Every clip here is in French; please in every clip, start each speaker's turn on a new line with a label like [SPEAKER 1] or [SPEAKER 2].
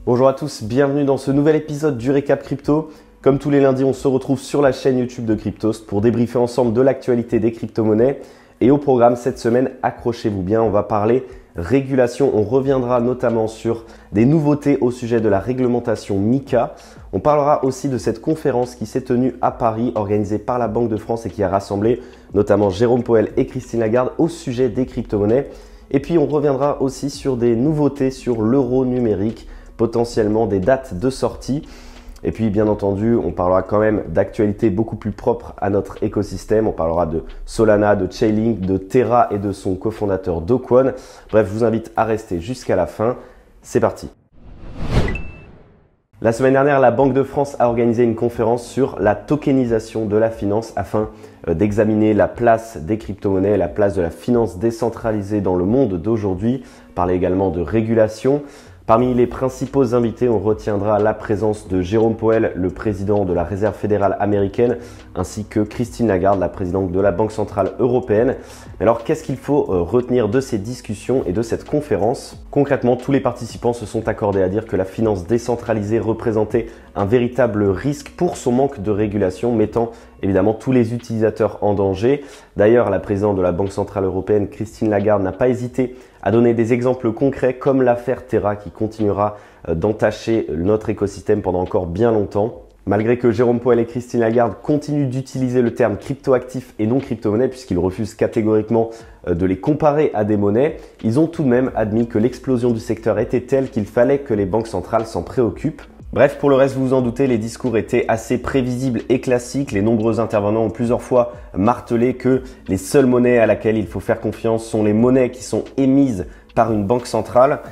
[SPEAKER 1] Bonjour à tous, bienvenue dans ce nouvel épisode du Récap Crypto. Comme tous les lundis, on se retrouve sur la chaîne YouTube de Cryptost pour débriefer ensemble de l'actualité des crypto-monnaies. Et au programme cette semaine, accrochez-vous bien, on va parler régulation. On reviendra notamment sur des nouveautés au sujet de la réglementation MiCA. On parlera aussi de cette conférence qui s'est tenue à Paris, organisée par la Banque de France et qui a rassemblé notamment Jérôme Powell et Christine Lagarde au sujet des crypto-monnaies. Et puis on reviendra aussi sur des nouveautés sur l'euro numérique, potentiellement des dates de sortie. Et puis bien entendu, on parlera quand même d'actualités beaucoup plus propres à notre écosystème. On parlera de Solana, de Chainlink, de Terra et de son cofondateur Do Kwon. Bref, je vous invite à rester jusqu'à la fin. C'est parti. La semaine dernière, la Banque de France a organisé une conférence sur la tokenisation de la finance afin d'examiner la place des crypto-monnaies, la place de la finance décentralisée dans le monde d'aujourd'hui. Parler également de régulation. Parmi les principaux invités, on retiendra la présence de Jérôme Powell, le président de la Réserve fédérale américaine, ainsi que Christine Lagarde, la présidente de la Banque centrale européenne. Mais alors, qu'est-ce qu'il faut retenir de ces discussions et de cette conférence? Concrètement, tous les participants se sont accordés à dire que la finance décentralisée représentait un véritable risque pour son manque de régulation, mettant évidemment tous les utilisateurs en danger. D'ailleurs, la présidente de la Banque centrale européenne, Christine Lagarde, n'a pas hésité à donner des exemples concrets comme l'affaire Terra qui continuera d'entacher notre écosystème pendant encore bien longtemps. Malgré que Jérôme Powell et Christine Lagarde continuent d'utiliser le terme cryptoactif et non crypto-monnaie puisqu'ils refusent catégoriquement de les comparer à des monnaies, ils ont tout de même admis que l'explosion du secteur était telle qu'il fallait que les banques centrales s'en préoccupent. Bref, pour le reste, vous vous en doutez, les discours étaient assez prévisibles et classiques. Les nombreux intervenants ont plusieurs fois martelé que les seules monnaies à laquelle il faut faire confiance sont les monnaies qui sont émises par une banque centrale.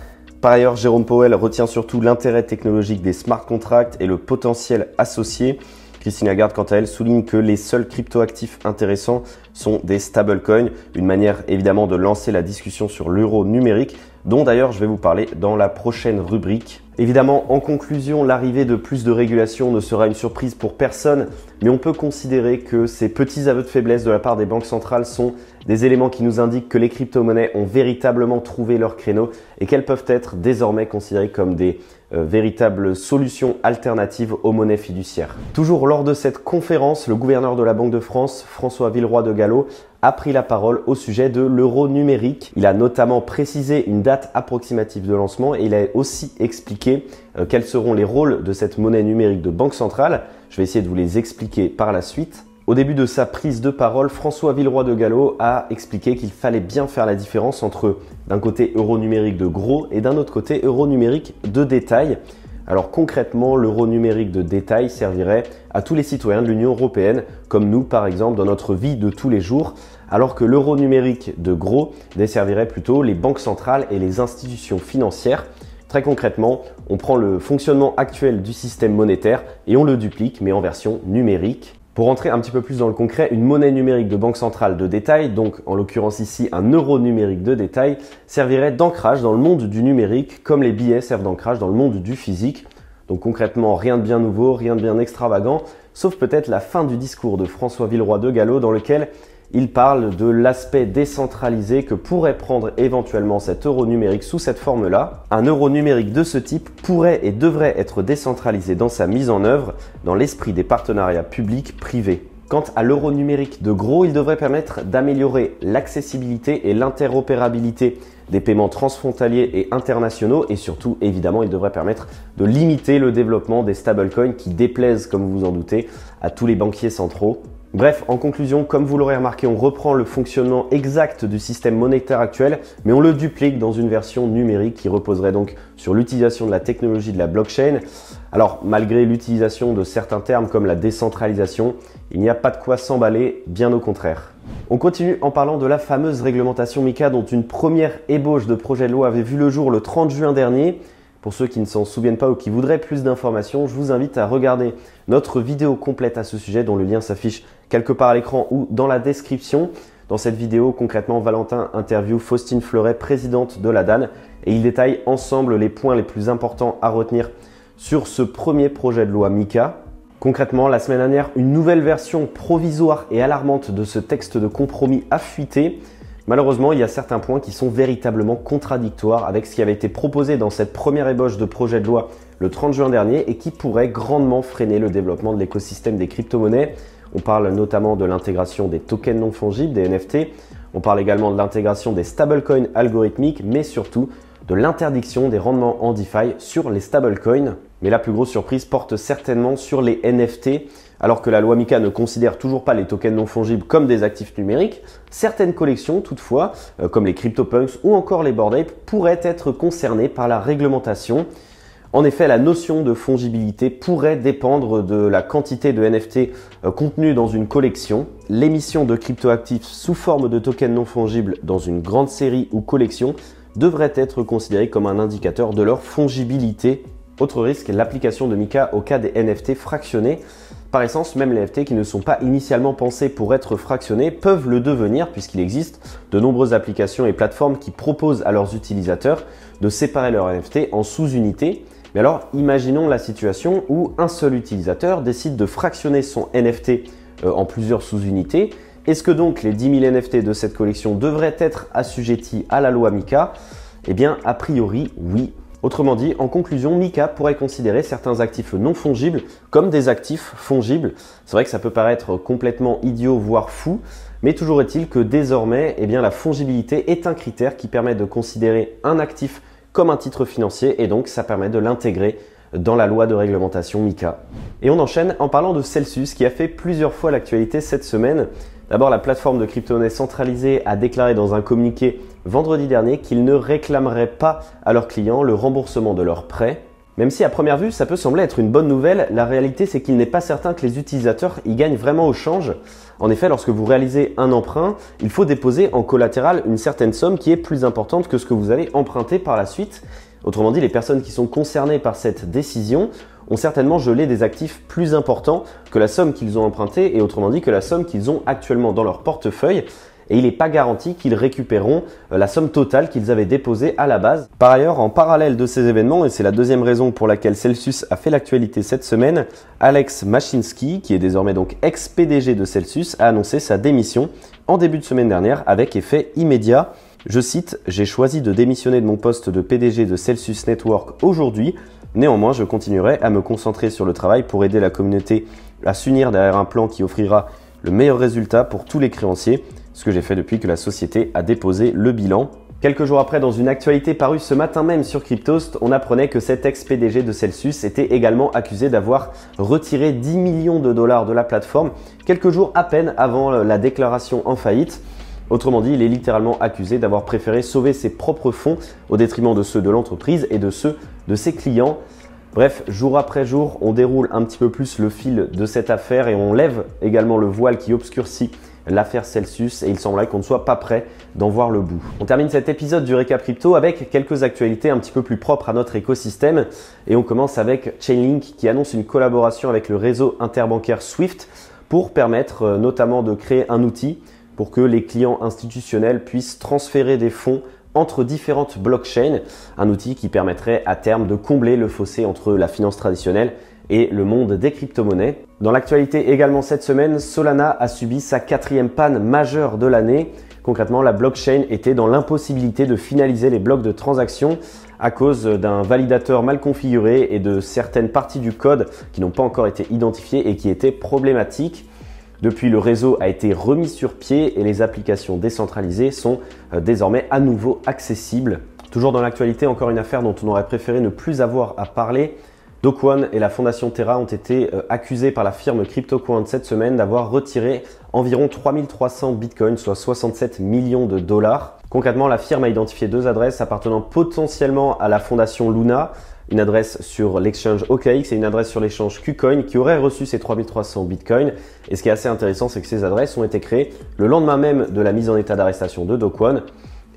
[SPEAKER 1] Par ailleurs, Jérôme Powell retient surtout l'intérêt technologique des smart contracts et le potentiel associé. Christine Lagarde, quant à elle, souligne que les seuls cryptoactifs intéressants sont des stablecoins, une manière évidemment de lancer la discussion sur l'euro numérique, dont d'ailleurs je vais vous parler dans la prochaine rubrique. Évidemment, en conclusion, l'arrivée de plus de régulation ne sera une surprise pour personne, mais on peut considérer que ces petits aveux de faiblesse de la part des banques centrales sont des éléments qui nous indiquent que les crypto-monnaies ont véritablement trouvé leur créneau et qu'elles peuvent être désormais considérées comme des véritables solutions alternatives aux monnaies fiduciaires. Toujours lors de cette conférence, le gouverneur de la Banque de France, François Villeroy de Galhau, a pris la parole au sujet de l'euro numérique. Il a notamment précisé une date approximative de lancement et il a aussi expliqué quels seront les rôles de cette monnaie numérique de banque centrale. Je vais essayer de vous les expliquer par la suite. Au début de sa prise de parole, François Villeroy de Galhau a expliqué qu'il fallait bien faire la différence entre d'un côté euro numérique de gros et d'un autre côté euro numérique de détail. Alors concrètement, l'euro numérique de détail servirait à tous les citoyens de l'Union européenne, comme nous par exemple dans notre vie de tous les jours, alors que l'euro numérique de gros desservirait plutôt les banques centrales et les institutions financières. Très concrètement, on prend le fonctionnement actuel du système monétaire et on le duplique, mais en version numérique. Pour rentrer un petit peu plus dans le concret, une monnaie numérique de banque centrale de détail, donc en l'occurrence ici un euro numérique de détail, servirait d'ancrage dans le monde du numérique comme les billets servent d'ancrage dans le monde du physique. Donc concrètement, rien de bien nouveau, rien de bien extravagant, sauf peut-être la fin du discours de François Villeroy de Galhau dans lequel il parle de l'aspect décentralisé que pourrait prendre éventuellement cet euro numérique sous cette forme-là. Un euro numérique de ce type pourrait et devrait être décentralisé dans sa mise en œuvre dans l'esprit des partenariats publics-privés. Quant à l'euro numérique de gros, il devrait permettre d'améliorer l'accessibilité et l'interopérabilité des paiements transfrontaliers et internationaux et surtout, évidemment, il devrait permettre de limiter le développement des stablecoins qui déplaisent, comme vous vous en doutez, à tous les banquiers centraux. Bref, en conclusion, comme vous l'aurez remarqué, on reprend le fonctionnement exact du système monétaire actuel, mais on le duplique dans une version numérique qui reposerait donc sur l'utilisation de la technologie de la blockchain. Alors, malgré l'utilisation de certains termes comme la décentralisation, il n'y a pas de quoi s'emballer, bien au contraire. On continue en parlant de la fameuse réglementation MiCA dont une première ébauche de projet de loi avait vu le jour le 30 juin dernier. Pour ceux qui ne s'en souviennent pas ou qui voudraient plus d'informations, je vous invite à regarder notre vidéo complète à ce sujet dont le lien s'affiche quelque part à l'écran ou dans la description. Dans cette vidéo, concrètement, Valentin interview Faustine Fleuret, présidente de la DAN, et ils détaillent ensemble les points les plus importants à retenir sur ce premier projet de loi MiCA. Concrètement, la semaine dernière, une nouvelle version provisoire et alarmante de ce texte de compromis a fuité. Malheureusement, il y a certains points qui sont véritablement contradictoires avec ce qui avait été proposé dans cette première ébauche de projet de loi le 30 juin dernier et qui pourrait grandement freiner le développement de l'écosystème des crypto-monnaies. On parle notamment de l'intégration des tokens non fongibles, des NFT. On parle également de l'intégration des stablecoins algorithmiques, mais surtout de l'interdiction des rendements en DeFi sur les stablecoins. Mais la plus grosse surprise porte certainement sur les NFT. Alors que la loi MiCA ne considère toujours pas les tokens non fongibles comme des actifs numériques, certaines collections toutefois, comme les CryptoPunks ou encore les Bored Ape, pourraient être concernées par la réglementation. En effet, la notion de fongibilité pourrait dépendre de la quantité de NFT contenus dans une collection. L'émission de cryptoactifs sous forme de tokens non fongibles dans une grande série ou collection devrait être considérée comme un indicateur de leur fongibilité. Autre risque, l'application de MiCA au cas des NFT fractionnés. Par essence, même les NFT qui ne sont pas initialement pensés pour être fractionnés peuvent le devenir puisqu'il existe de nombreuses applications et plateformes qui proposent à leurs utilisateurs de séparer leurs NFT en sous-unités. Mais alors, imaginons la situation où un seul utilisateur décide de fractionner son NFT en plusieurs sous-unités. Est-ce que donc les 10 000 NFT de cette collection devraient être assujettis à la loi MiCA? Eh bien, a priori, oui. Autrement dit, en conclusion, MiCA pourrait considérer certains actifs non fongibles comme des actifs fongibles. C'est vrai que ça peut paraître complètement idiot, voire fou, mais toujours est-il que désormais, eh bien, la fongibilité est un critère qui permet de considérer un actif comme un titre financier et donc ça permet de l'intégrer dans la loi de réglementation MiCA. Et on enchaîne en parlant de Celsius qui a fait plusieurs fois l'actualité cette semaine. D'abord, la plateforme de crypto-monnaie centralisée a déclaré dans un communiqué vendredi dernier qu'ils ne réclameraient pas à leurs clients le remboursement de leurs prêts. Même si à première vue, ça peut sembler être une bonne nouvelle, la réalité c'est qu'il n'est pas certain que les utilisateurs y gagnent vraiment au change. En effet, lorsque vous réalisez un emprunt, il faut déposer en collatéral une certaine somme qui est plus importante que ce que vous allez emprunter par la suite. Autrement dit, les personnes qui sont concernées par cette décision ont certainement gelé des actifs plus importants que la somme qu'ils ont empruntée et autrement dit que la somme qu'ils ont actuellement dans leur portefeuille. Et il n'est pas garanti qu'ils récupéreront la somme totale qu'ils avaient déposée à la base. Par ailleurs, en parallèle de ces événements, et c'est la deuxième raison pour laquelle Celsius a fait l'actualité cette semaine, Alex Mashinsky, qui est désormais donc ex-PDG de Celsius, a annoncé sa démission en début de semaine dernière avec effet immédiat. Je cite, « J'ai choisi de démissionner de mon poste de PDG de Celsius Network aujourd'hui. Néanmoins, je continuerai à me concentrer sur le travail pour aider la communauté à s'unir derrière un plan qui offrira le meilleur résultat pour tous les créanciers, ce que j'ai fait depuis que la société a déposé le bilan. » Quelques jours après, dans une actualité parue ce matin même sur Cryptost, on apprenait que cet ex-PDG de Celsius était également accusé d'avoir retiré 10 millions de dollars de la plateforme quelques jours à peine avant la déclaration en faillite. Autrement dit, il est littéralement accusé d'avoir préféré sauver ses propres fonds au détriment de ceux de l'entreprise et de ceux de ses clients. Bref, jour après jour, on déroule un petit peu plus le fil de cette affaire et on lève également le voile qui obscurcit l'affaire Celsius et il semblerait qu'on ne soit pas prêt d'en voir le bout. On termine cet épisode du Récap Crypto avec quelques actualités un petit peu plus propres à notre écosystème et on commence avec Chainlink qui annonce une collaboration avec le réseau interbancaire Swift pour permettre notamment de créer un outil pour que les clients institutionnels puissent transférer des fonds entre différentes blockchains, un outil qui permettrait à terme de combler le fossé entre la finance traditionnelle et le monde des crypto-monnaies. Dans l'actualité également cette semaine, Solana a subi sa 4e panne majeure de l'année. Concrètement, la blockchain était dans l'impossibilité de finaliser les blocs de transactions à cause d'un validateur mal configuré et de certaines parties du code qui n'ont pas encore été identifiées et qui étaient problématiques. Depuis, le réseau a été remis sur pied et les applications décentralisées sont désormais à nouveau accessibles. Toujours dans l'actualité, encore une affaire dont on aurait préféré ne plus avoir à parler. Do Kwon et la fondation Terra ont été accusés par la firme CryptoQuant cette semaine d'avoir retiré environ 3300 bitcoins, soit 67 millions de dollars. Concrètement, la firme a identifié 2 adresses appartenant potentiellement à la fondation Luna, une adresse sur l'exchange OKX et une adresse sur l'échange KuCoin qui auraient reçu ces 3300 bitcoins. Et ce qui est assez intéressant, c'est que ces adresses ont été créées le lendemain même de la mise en état d'arrestation de Do Kwon.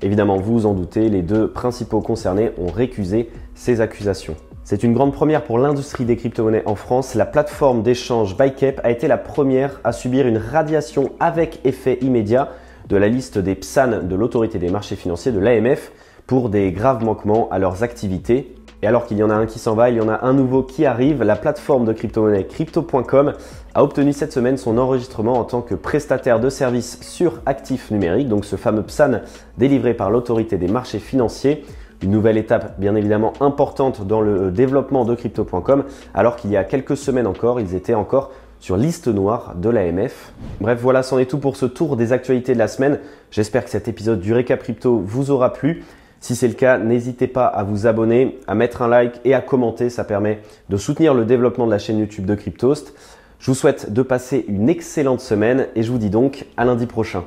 [SPEAKER 1] Évidemment, vous vous en doutez, les 2 principaux concernés ont récusé ces accusations. C'est une grande première pour l'industrie des crypto-monnaies en France. La plateforme d'échange Buycap a été la première à subir une radiation avec effet immédiat de la liste des PSAN de l'autorité des marchés financiers de l'AMF pour des graves manquements à leurs activités. Et alors qu'il y en a un qui s'en va, il y en a un nouveau qui arrive. La plateforme de crypto-monnaie Crypto.com a obtenu cette semaine son enregistrement en tant que prestataire de services sur actifs numériques, donc ce fameux PSAN délivré par l'autorité des marchés financiers. Une nouvelle étape bien évidemment importante dans le développement de Crypto.com, alors qu'il y a quelques semaines encore, ils étaient encore sur liste noire de l'AMF. Bref, voilà, c'en est tout pour ce tour des actualités de la semaine. J'espère que cet épisode du Récap Crypto vous aura plu. Si c'est le cas, n'hésitez pas à vous abonner, à mettre un like et à commenter. Ça permet de soutenir le développement de la chaîne YouTube de Cryptost. Je vous souhaite de passer une excellente semaine et je vous dis donc à lundi prochain.